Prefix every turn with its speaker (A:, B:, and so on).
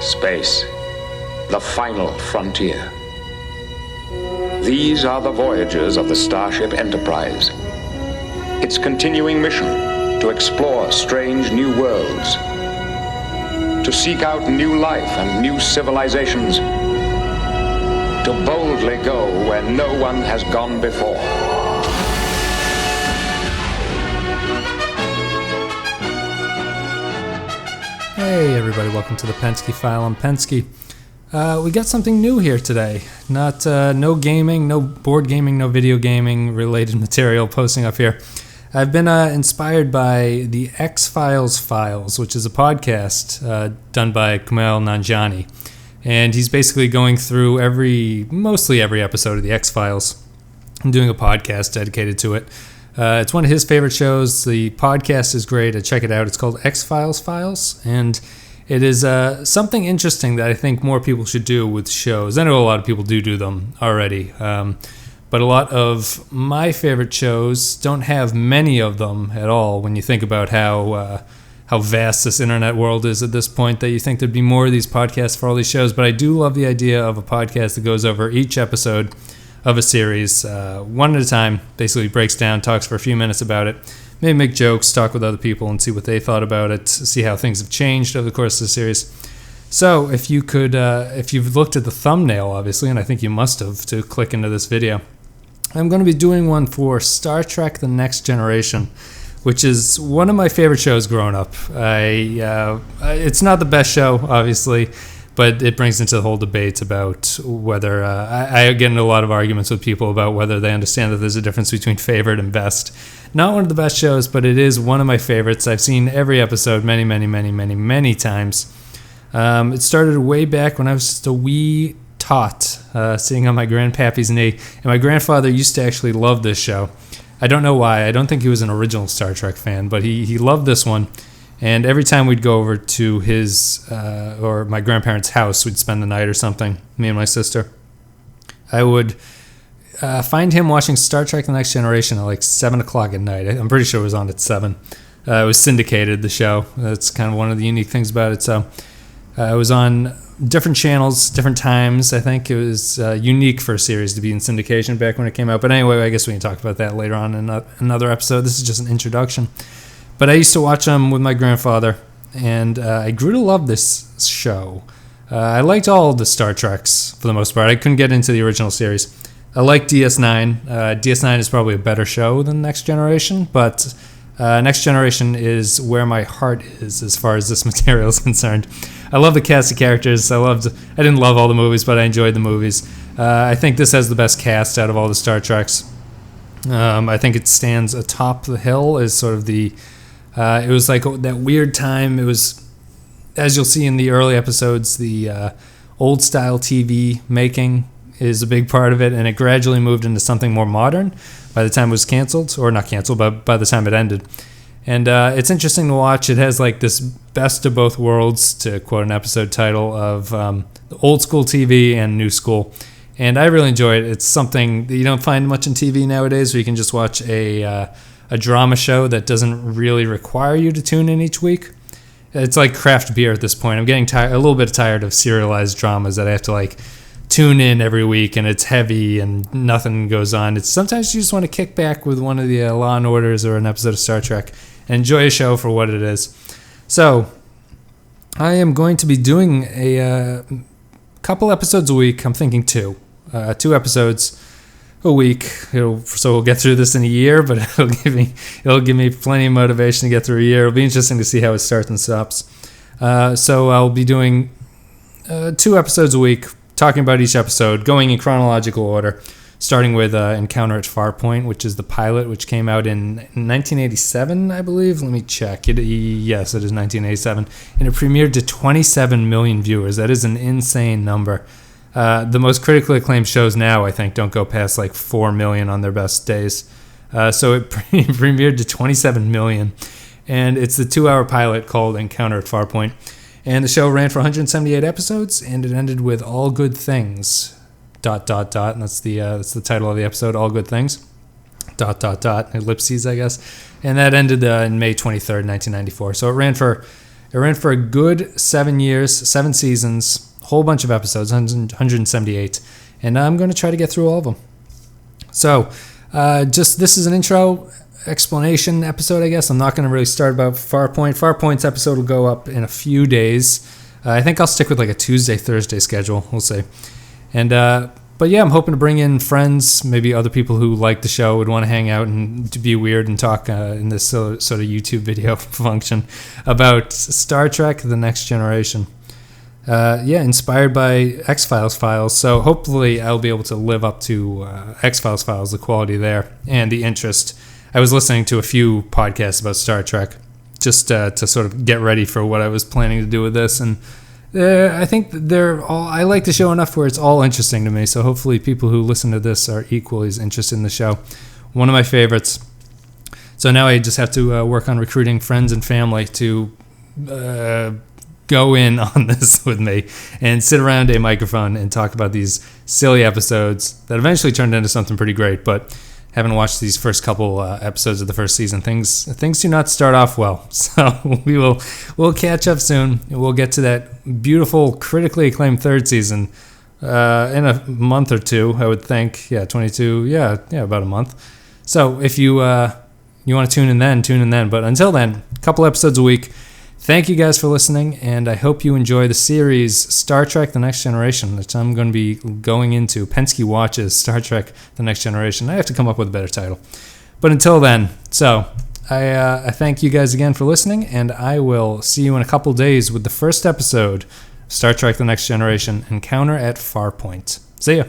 A: Space, the final frontier. These are the voyages of the Starship Enterprise. Its continuing mission to explore strange new worlds, to seek out new life and new civilizations, to boldly go where no one has gone before.
B: Hey everybody, welcome to the Pensky File. I'm Pensky. We got something new here today. No gaming, no board gaming, no video gaming related material posting up here. I've been inspired by the X-Files Files, which is a podcast done by Kumail Nanjiani. And he's basically going through mostly every episode of the X-Files and doing a podcast dedicated to it. It's one of his favorite shows. The podcast is great. Check it out. It's called X-Files Files, and it is something interesting that I think more people should do with shows. I know a lot of people do them already, but a lot of my favorite shows don't have many of them at all. When you think about how vast this internet world is at this point, that you think there'd be more of these podcasts for all these shows. But I do love the idea of a podcast that goes over each episode of a series, one at a time, basically breaks down, talks for a few minutes about it, maybe make jokes, talk with other people and see what they thought about it, see how things have changed over the course of the series. So if you could, if you've looked at the thumbnail, obviously, and I think you must have to click into this video, I'm going to be doing one for Star Trek The Next Generation, which is one of my favorite shows growing up. It's not the best show, obviously, but it brings into the whole debate about whether, I get into a lot of arguments with people about whether they understand that there's a difference between favorite and best. Not one of the best shows, but it is one of my favorites. I've seen every episode many times. It started way back when I was just a wee tot, sitting on my grandpappy's knee. And my grandfather used to actually love this show. I don't know why. I don't think he was an original Star Trek fan, but he loved this one. And every time we'd go over to his or my grandparents' house, we'd spend the night or something, me and my sister, I would find him watching Star Trek The Next Generation at like 7 o'clock at night. I'm pretty sure it was on at 7. It was syndicated, the show. That's kind of one of the unique things about it. So it was on different channels, different times. I think it was unique for a series to be in syndication back when it came out. But anyway, I guess we can talk about that later on in another episode. This is just an introduction. But I used to watch them with my grandfather, and I grew to love this show. I liked all the Star Treks for the most part. I couldn't get into the original series. I like DS9. DS9 is probably a better show than Next Generation, but Next Generation is where my heart is as far as this material is concerned. I love the cast of characters. I didn't love all the movies, but I enjoyed the movies. I think this has the best cast out of all the Star Treks. I think it stands atop the hill as sort of the... it was like that weird time. It was, as you'll see in the early episodes, the old-style TV making is a big part of it, and it gradually moved into something more modern by the time it was canceled, or not canceled, but by the time it ended. And it's interesting to watch. It has like this best of both worlds, to quote an episode title, of old-school TV and new school. And I really enjoy it. It's something that you don't find much in TV nowadays, where you can just watch a drama show that doesn't really require you to tune in each week. It's like craft beer at this point. I'm getting a little bit tired of serialized dramas that I have to like tune in every week, and it's heavy and nothing goes on. It's sometimes you just want to kick back with one of the Law and Orders or an episode of Star Trek and enjoy a show for what it is. So I am going to be doing a couple episodes a week. I'm thinking 2 episodes a week. So we'll get through this in a year, but it'll give me plenty of motivation to get through a year. It'll be interesting to see how it starts and stops. So I'll be doing 2 episodes a week, talking about each episode, going in chronological order, starting with Encounter at Farpoint, which is the pilot, which came out in 1987, I believe. Let me check. Yes, it is 1987, and it premiered to 27 million viewers. That is an insane number. The most critically acclaimed shows now, I think, don't go past like 4 million on their best days. So it premiered to 27 million. And it's the 2-hour pilot called Encounter at Farpoint. And the show ran for 178 episodes, and it ended with All Good Things, ... And that's the title of the episode, All Good Things, ... ellipses, I guess. And that ended in May 23rd, 1994. So it ran for They're in for a good 7 years, 7 seasons, whole bunch of episodes, 178, and I'm going to try to get through all of them. So, this is an intro explanation episode, I guess. I'm not going to really start about Farpoint. Farpoint's episode will go up in a few days. I think I'll stick with like a Tuesday, Thursday schedule. We'll see. And but yeah, I'm hoping to bring in friends, maybe other people who like the show, would want to hang out and to be weird and talk in this sort of YouTube video function about Star Trek: The Next Generation. Inspired by X-Files files, so hopefully I'll be able to live up to X-Files files, the quality there, and the interest. I was listening to a few podcasts about Star Trek just to sort of get ready for what I was planning to do with this, and I think I like the show enough where it's all interesting to me, so hopefully people who listen to this are equally as interested in the show. One of my favorites. So now I just have to work on recruiting friends and family to go in on this with me and sit around a microphone and talk about these silly episodes that eventually turned into something pretty great, but haven't watched these first couple episodes of the first season. Things do not start off well, so we'll catch up soon. We'll get to that beautiful, critically acclaimed third season in a month or two, I would think. 22. About a month. So if you want to tune in then. But until then, a couple episodes a week. Thank you guys for listening, and I hope you enjoy the series Star Trek: The Next Generation, which I'm going to be going into. Penske watches Star Trek: The Next Generation. I have to come up with a better title. But until then, I thank you guys again for listening, and I will see you in a couple days with the first episode of Star Trek: The Next Generation, Encounter at Farpoint. See ya.